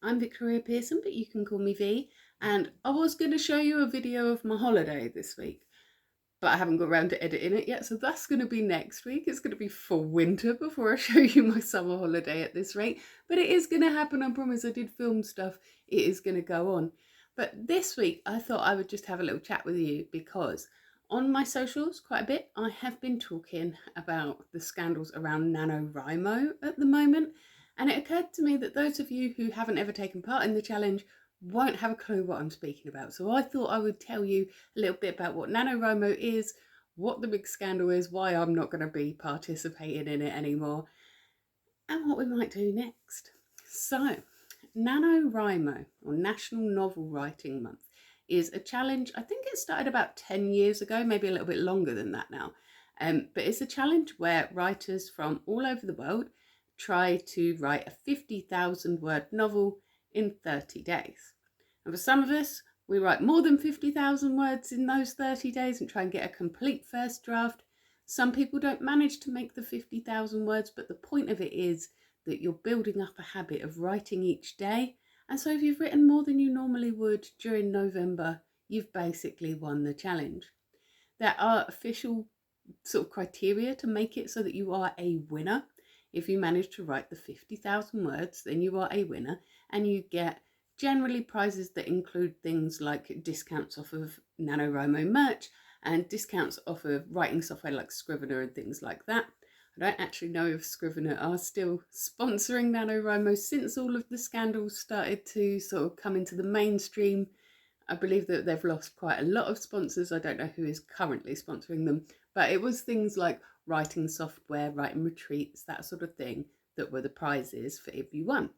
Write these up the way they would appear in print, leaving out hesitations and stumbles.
I'm Victoria Pearson, but you can call me V, and I was going to show you a video of my holiday this week, but I haven't got around to editing it yet, so that's going to be next week. It's going to be for winter before I show you my summer holiday at this rate, but it is going to happen, I promise. I did film stuff, it is going to go on. But this week I thought I would just have a little chat with you because on my socials quite a bit I have been talking about the scandals around NaNoWriMo at the moment, and it occurred to me that those of you who haven't ever taken part in the challenge won't have a clue what I'm speaking about. So I thought I would tell you a little bit about what NaNoWriMo is, what the big scandal is, why I'm not going to be participating in it anymore, and what we might do next. So, NaNoWriMo, or National Novel Writing Month, is a challenge. I think it started about 10 years ago, maybe a little bit longer than that now. But it's a challenge where writers from all over the world try to write a 50,000 word novel in 30 days. And for some of us, we write more than 50,000 words in those 30 days and try and get a complete first draft. Some people don't manage to make the 50,000 words, but the point of it is that you're building up a habit of writing each day. And so if you've written more than you normally would during November, you've basically won the challenge. There are official sort of criteria to make it so that you are a winner. If you manage to write the 50,000 words, then you are a winner, and you get generally prizes that include things like discounts off of NaNoWriMo merch and discounts off of writing software like Scrivener and things like that. I don't actually know if Scrivener are still sponsoring NaNoWriMo since all of the scandals started to sort of come into the mainstream. I believe that they've lost quite a lot of sponsors. I don't know who is currently sponsoring them, but it was things like writing software, writing retreats, that sort of thing that were the prizes for if you won.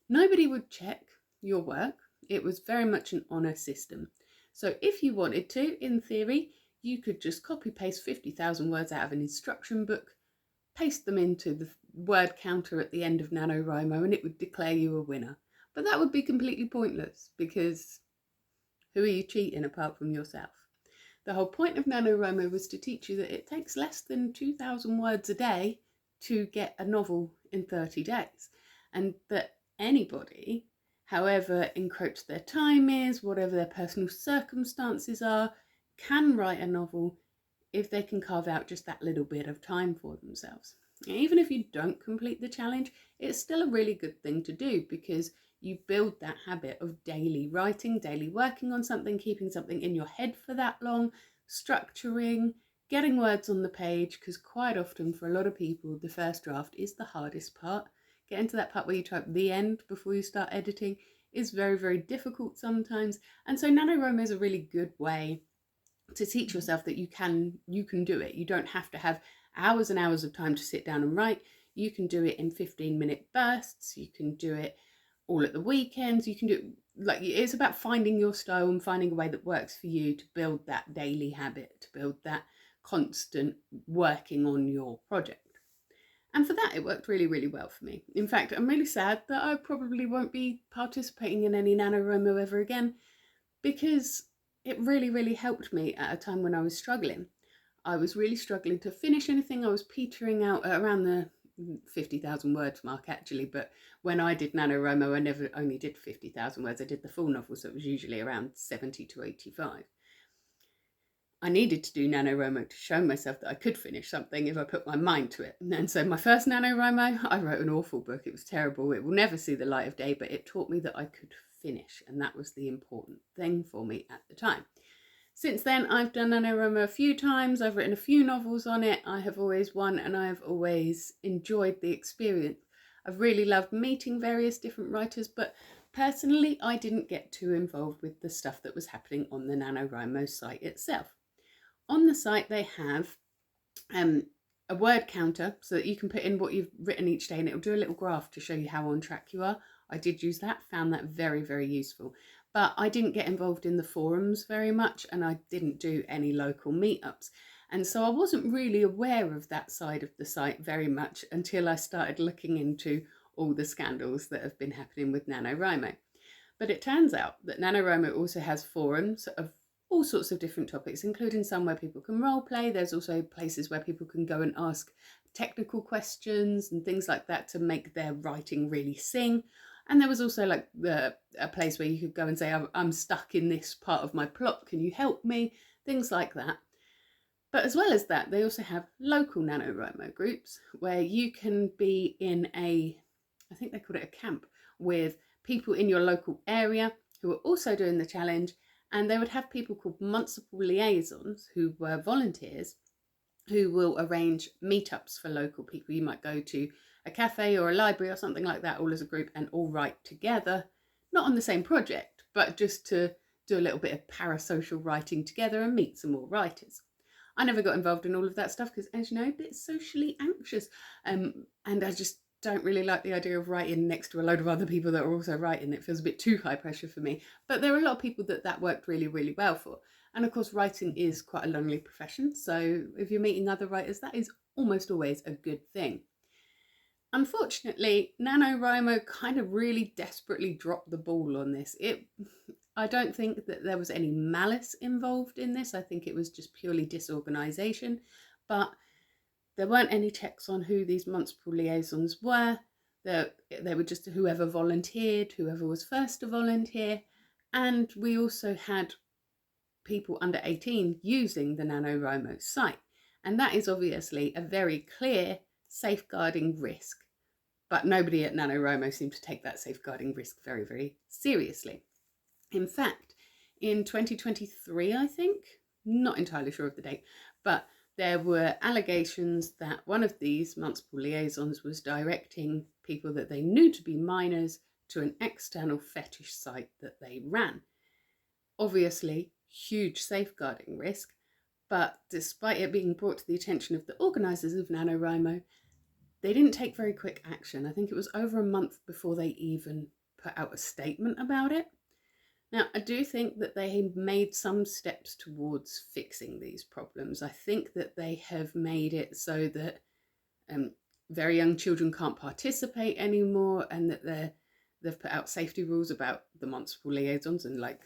Nobody would check your work. It was very much an honour system. So if you wanted to, in theory, you could just copy paste 50,000 words out of an instruction book, paste them into the word counter at the end of NaNoWriMo, and it would declare you a winner. But that would be completely pointless because who are you cheating apart from yourself? The whole point of NaNoWriMo was to teach you that it takes less than 2,000 words a day to get a novel in 30 days, and that anybody, however encroached their time is, whatever their personal circumstances are, can write a novel if they can carve out just that little bit of time for themselves. And even if you don't complete the challenge, it's still a really good thing to do because you build that habit of daily writing, daily working on something, keeping something in your head for that long, structuring, getting words on the page, because quite often for a lot of people, the first draft is the hardest part. Getting to that part where you type the end before you start editing is very, very difficult sometimes. And so NaNoWriMo is a really good way to teach yourself that you can do it. You don't have to have hours and hours of time to sit down and write. You can do it in 15-minute bursts. You can do it all at the weekends. You can do it, like, it's about finding your style and finding a way that works for you to build that daily habit, to build that constant working on your project. And for that, it worked really, really well for me. In fact, I'm really sad that I probably won't be participating in any NaNoWriMo ever again, because it really, really helped me at a time when I was struggling. I was really struggling to finish anything. I was petering out at around the 50,000 words mark actually, but when I did NaNoWriMo, I never only did 50,000 words, I did the full novel, so it was usually around 70 to 85. I needed to do NaNoWriMo to show myself that I could finish something if I put my mind to it. And so my first NaNoWriMo, I wrote an awful book. It was terrible. It will never see the light of day, but it taught me that I could finish, and that was the important thing for me at the time. Since then, I've done NaNoWriMo a few times. I've written a few novels on it. I have always won, and I have always enjoyed the experience. I've really loved meeting various different writers, but personally, I didn't get too involved with the stuff that was happening on the NaNoWriMo site itself. On the site, they have a word counter so that you can put in what you've written each day, and it'll do a little graph to show you how on track you are. I did use that, found that very, very useful. But I didn't get involved in the forums very much, and I didn't do any local meetups. And so I wasn't really aware of that side of the site very much until I started looking into all the scandals that have been happening with NaNoWriMo. But it turns out that NaNoWriMo also has forums of all sorts of different topics, including some where people can role play. There's also places where people can go and ask technical questions and things like that to make their writing really sing. And there was also like a place where you could go and say, I'm stuck in this part of my plot, can you help me? Things like that. But as well as that, they also have local NaNoWriMo groups where you can be in I think they called it a camp, with people in your local area who are also doing the challenge. And they would have people called municipal liaisons who were volunteers who will arrange meetups for local people. You might go to a cafe or a library or something like that, all as a group, and all write together, not on the same project, but just to do a little bit of parasocial writing together and meet some more writers. I never got involved in all of that stuff because, as you know, a bit socially anxious, and I just don't really like the idea of writing next to a load of other people that are also writing. It feels a bit too high pressure for me. But there are a lot of people that worked really, really well for. And of course, writing is quite a lonely profession. So if you're meeting other writers, that is almost always a good thing. Unfortunately, NaNoWriMo kind of really desperately dropped the ball on this. I don't think that there was any malice involved in this. I think it was just purely disorganisation. But there weren't any checks on who these municipal liaisons were. They were just whoever volunteered, whoever was first to volunteer. And we also had people under 18 using the NaNoWriMo site. And that is obviously a very clear safeguarding risk. But nobody at NaNoWriMo seemed to take that safeguarding risk very, very seriously. In fact, in 2023, I think, not entirely sure of the date, but there were allegations that one of these municipal liaisons was directing people that they knew to be minors to an external fetish site that they ran. Obviously, huge safeguarding risk, but despite it being brought to the attention of the organisers of NaNoWriMo, they didn't take very quick action. I think it was over a month before they even put out a statement about it. Now, I do think that they made some steps towards fixing these problems. I think that they have made it so that very young children can't participate anymore, and that they've put out safety rules about the municipal liaisons, and like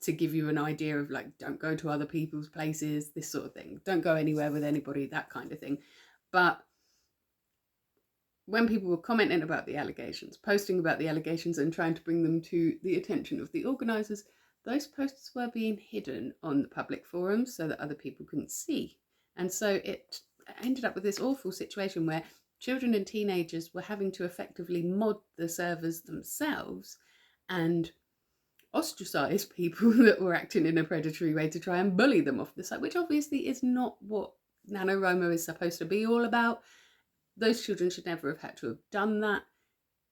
to give you an idea of like, don't go to other people's places, this sort of thing. Don't go anywhere with anybody, that kind of thing. But when people were commenting about the allegations, posting about the allegations and trying to bring them to the attention of the organisers, those posts were being hidden on the public forums so that other people couldn't see. And so it ended up with this awful situation where children and teenagers were having to effectively mod the servers themselves and ostracise people that were acting in a predatory way to try and bully them off the site, which obviously is not what NaNoWriMo is supposed to be all about. Those children should never have had to have done that.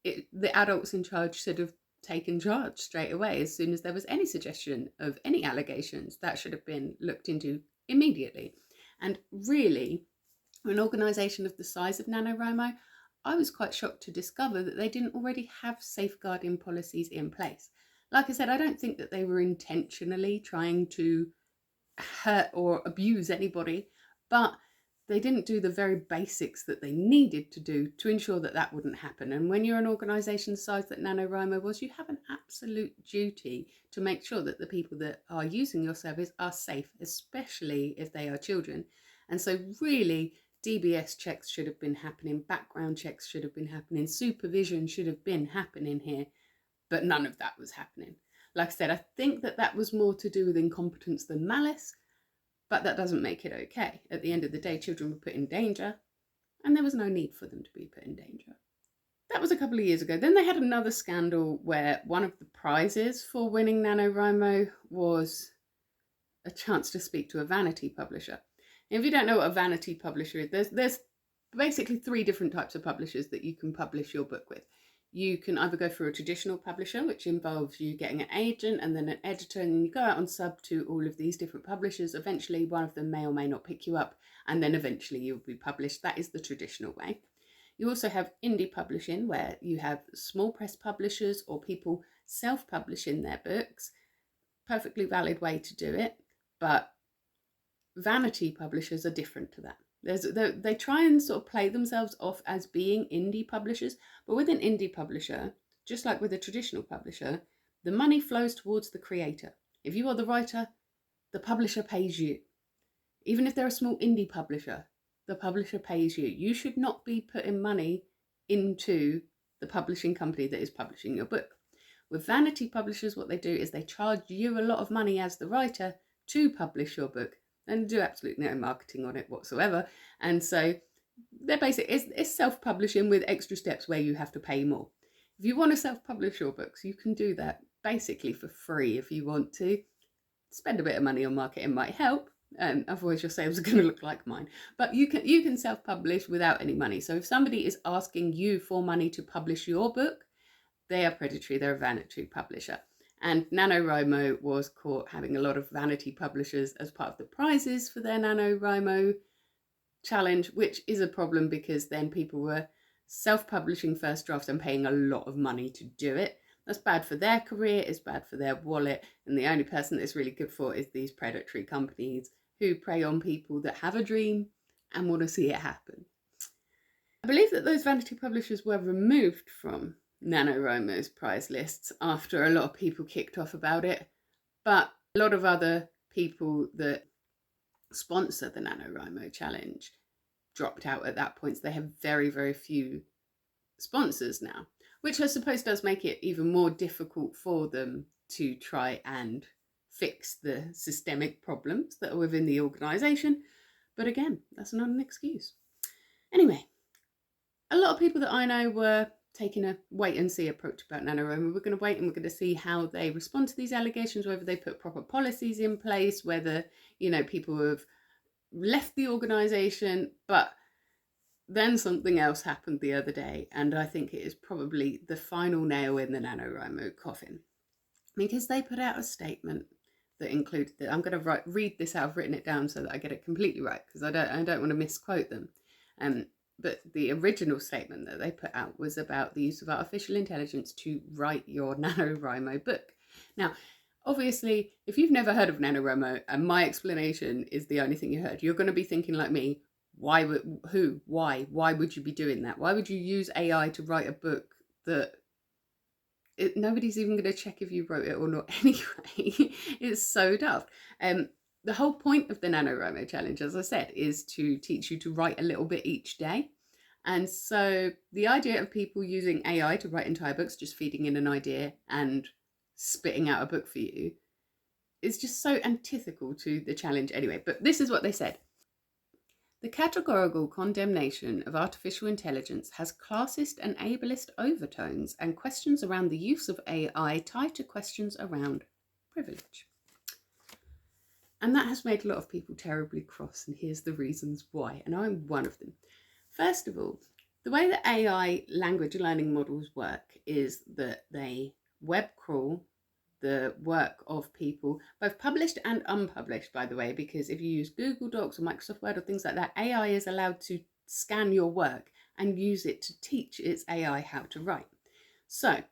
The adults in charge should have taken charge straight away as soon as there was any suggestion of any allegations. That should have been looked into immediately. And really, an organisation of the size of NaNoWriMo, I was quite shocked to discover that they didn't already have safeguarding policies in place. Like I said, I don't think that they were intentionally trying to hurt or abuse anybody, but they didn't do the very basics that they needed to do to ensure that that wouldn't happen. And when you're an organisation the size that NaNoWriMo was, you have an absolute duty to make sure that the people that are using your service are safe, especially if they are children. And so really, DBS checks should have been happening, background checks should have been happening, supervision should have been happening here, but none of that was happening. Like I said, I think that that was more to do with incompetence than malice, but that doesn't make it okay. At the end of the day, children were put in danger, and there was no need for them to be put in danger. That was a couple of years ago. Then they had another scandal where one of the prizes for winning NaNoWriMo was a chance to speak to a vanity publisher. And if you don't know what a vanity publisher is, there's basically 3 different types of publishers that you can publish your book with. You can either go through a traditional publisher, which involves you getting an agent and then an editor, and then you go out on sub to all of these different publishers. Eventually, one of them may or may not pick you up, and then eventually you'll be published. That is the traditional way. You also have indie publishing, where you have small press publishers or people self-publishing their books. Perfectly valid way to do it, but vanity publishers are different to that. They try and sort of play themselves off as being indie publishers, but with an indie publisher, just like with a traditional publisher, the money flows towards the creator. If you are the writer, the publisher pays you. Even if they're a small indie publisher, the publisher pays you. You should not be putting money into the publishing company that is publishing your book. With Vanity Publishers, what they do is they charge you a lot of money as the writer to publish your book and do absolutely no marketing on it whatsoever. And so they're basically, it's self-publishing with extra steps where you have to pay more. If you want to self-publish your books, you can do that basically for free if you want to. Spend a bit of money on marketing might help, otherwise your sales are going to look like mine. But you can self-publish without any money. So if somebody is asking you for money to publish your book, they are predatory. They're a vanity publisher. And NaNoWriMo was caught having a lot of vanity publishers as part of the prizes for their NaNoWriMo challenge, which is a problem because then people were self-publishing first drafts and paying a lot of money to do it. That's bad for their career, it's bad for their wallet, and the only person that's really good for is these predatory companies who prey on people that have a dream and want to see it happen. I believe that those vanity publishers were removed from NaNoWriMo's prize lists after a lot of people kicked off about it, but a lot of other people that sponsor the NaNoWriMo challenge dropped out at that point, so they have very, very few sponsors now, which I suppose does make it even more difficult for them to try and fix the systemic problems that are within the organisation. But again, that's not an excuse. Anyway, a lot of people that I know were taking a wait and see approach about NaNoWriMo. We're going to wait and we're going to see how they respond to these allegations, whether they put proper policies in place, whether, people have left the organisation. But then something else happened the other day, and I think it is probably the final nail in the NaNoWriMo coffin, because they put out a statement that included that. I'm going to read this out. I've written it down so that I get it completely right, because I don't want to misquote them. But the original statement that they put out was about the use of artificial intelligence to write your NaNoWriMo book. Now, obviously, if you've never heard of NaNoWriMo and my explanation is the only thing you heard, you're going to be thinking like me, why would you be doing that? Why would you use AI to write a book that nobody's even going to check if you wrote it or not anyway? It's so daft. The whole point of the NaNoWriMo challenge, as I said, is to teach you to write a little bit each day. And so the idea of people using AI to write entire books, just feeding in an idea and spitting out a book for you, is just so antithetical to the challenge anyway. But this is what they said. The categorical condemnation of artificial intelligence has classist and ableist overtones and questions around the use of AI tied to questions around privilege. And that has made a lot of people terribly cross, and here's the reasons why, and I'm one of them. First of all, the way that AI language learning models work is that they web crawl the work of people, both published and unpublished, by the way, because if you use Google Docs or Microsoft Word or things like that, AI is allowed to scan your work and use it to teach its AI how to write. So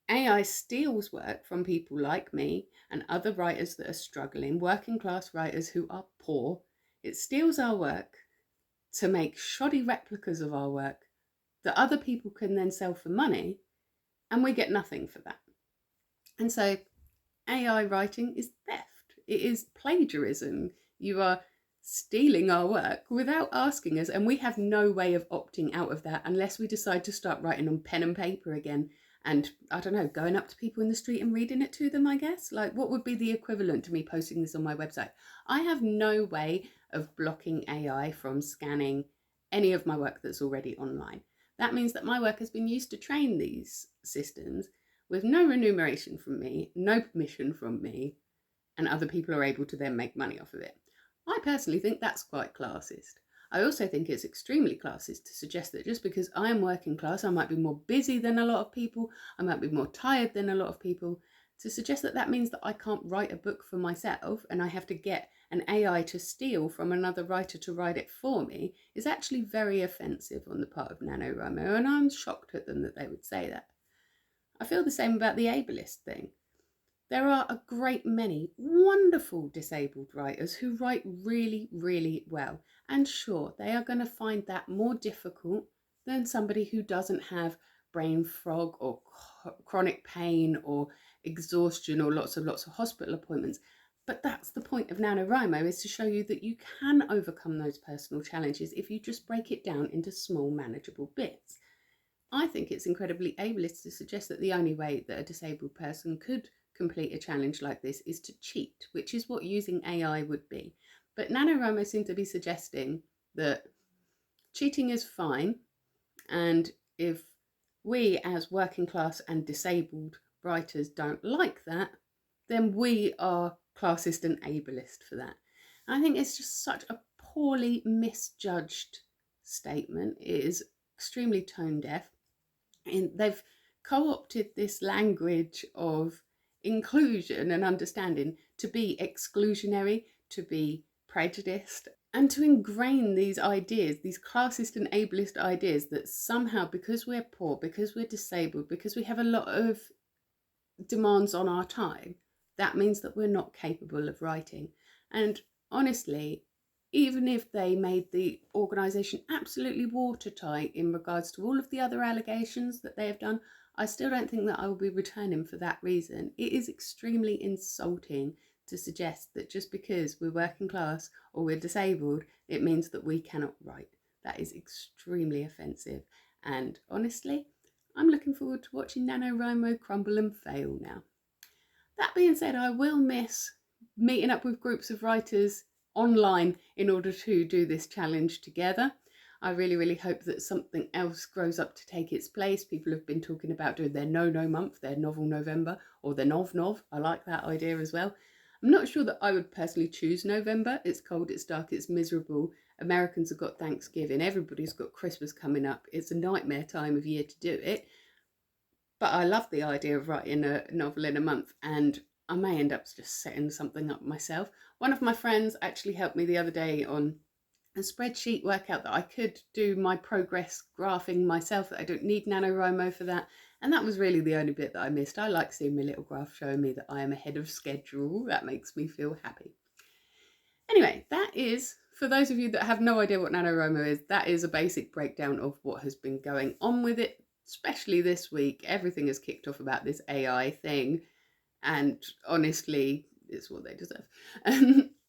AI steals work from people like me and other writers that are struggling, working class writers who are poor. It steals our work to make shoddy replicas of our work that other people can then sell for money, and we get nothing for that. And so AI writing is theft. It is plagiarism. You are stealing our work without asking us, and we have no way of opting out of that unless we decide to start writing on pen and paper again. And I don't know, going up to people in the street and reading it to them, I guess. Like, what would be the equivalent to me posting this on my website? I have no way of blocking AI from scanning any of my work that's already online. That means that my work has been used to train these systems with no remuneration from me, no permission from me, and other people are able to then make money off of it. I personally think that's quite classist. I also think it's extremely classist to suggest that just because I am working class, I might be more busy than a lot of people, I might be more tired than a lot of people, to suggest that that means that I can't write a book for myself and I have to get an AI to steal from another writer to write it for me is actually very offensive on the part of NaNoWriMo, and I'm shocked at them that they would say that. I feel the same about the ableist thing. There are a great many wonderful disabled writers who write really, really well. And sure, they are going to find that more difficult than somebody who doesn't have brain fog or chronic pain or exhaustion or lots of hospital appointments. But that's the point of NaNoWriMo, is to show you that you can overcome those personal challenges if you just break it down into small, manageable bits. I think it's incredibly ableist to suggest that the only way that a disabled person could complete a challenge like this is to cheat, which is what using AI would be. But NaNoWriMo seem to be suggesting that cheating is fine, and if we as working class and disabled writers don't like that, then we are classist and ableist for that. And I think it's just such a poorly misjudged statement. It is extremely tone deaf. And they've co-opted this language of inclusion and understanding to be exclusionary, to be prejudiced, and to ingrain these ideas, these classist and ableist ideas, that somehow because we're poor, because we're disabled, because we have a lot of demands on our time, that means that we're not capable of writing. And honestly, even if they made the organisation absolutely watertight in regards to all of the other allegations that they have done, I still don't think that I will be returning for that reason. It is extremely insulting to suggest that just because we're working class or we're disabled, it means that we cannot write. That is extremely offensive. And honestly, I'm looking forward to watching NaNoWriMo crumble and fail now. That being said, I will miss meeting up with groups of writers online in order to do this challenge together. I really, really hope that something else grows up to take its place. People have been talking about doing their No month, their Novel November, or their Nov. I like that idea as well. I'm not sure that I would personally choose November. It's cold, it's dark, it's miserable. Americans have got Thanksgiving, everybody's got Christmas coming up. It's a nightmare time of year to do it. But I love the idea of writing a novel in a month, and I may end up just setting something up myself. One of my friends actually helped me the other day on a spreadsheet, work out that I could do my progress graphing myself, that I don't need NaNoWriMo for that. And that was really the only bit that I missed. I like seeing my little graph showing me that I am ahead of schedule. That makes me feel happy. Anyway, that is, for those of you that have no idea what NaNoWriMo is, that is a basic breakdown of what has been going on with it, especially this week. Everything has kicked off about this AI thing, and honestly, it's what they deserve.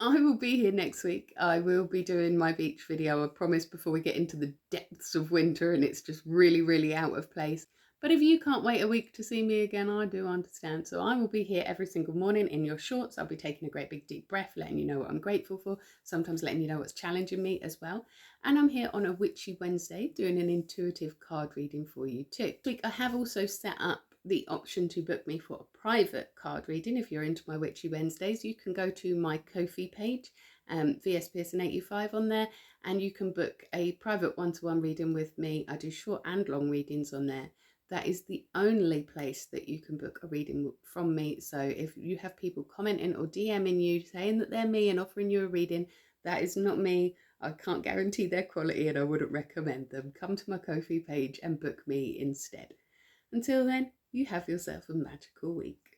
I will be here next week. I will be doing my beach video, I promise, before we get into the depths of winter and it's just really, really out of place. But if you can't wait a week to see me again, I do understand. So I will be here every single morning in your shorts. I'll be taking a great big deep breath, letting you know what I'm grateful for, sometimes letting you know what's challenging me as well. And I'm here on a Witchy Wednesday doing an intuitive card reading for you too. This week I have also set up the option to book me for a private card reading. If you're into my Witchy Wednesdays, you can go to my Ko-fi page, VS Pearson 85 on there, and you can book a private one-to-one reading with me. I do short and long readings on there. That is the only place that you can book a reading from me. So if you have people commenting or DMing you saying that they're me and offering you a reading, that is not me. I can't guarantee their quality and I wouldn't recommend them. Come to my Ko-fi page and book me instead. Until then, you have yourself a magical week.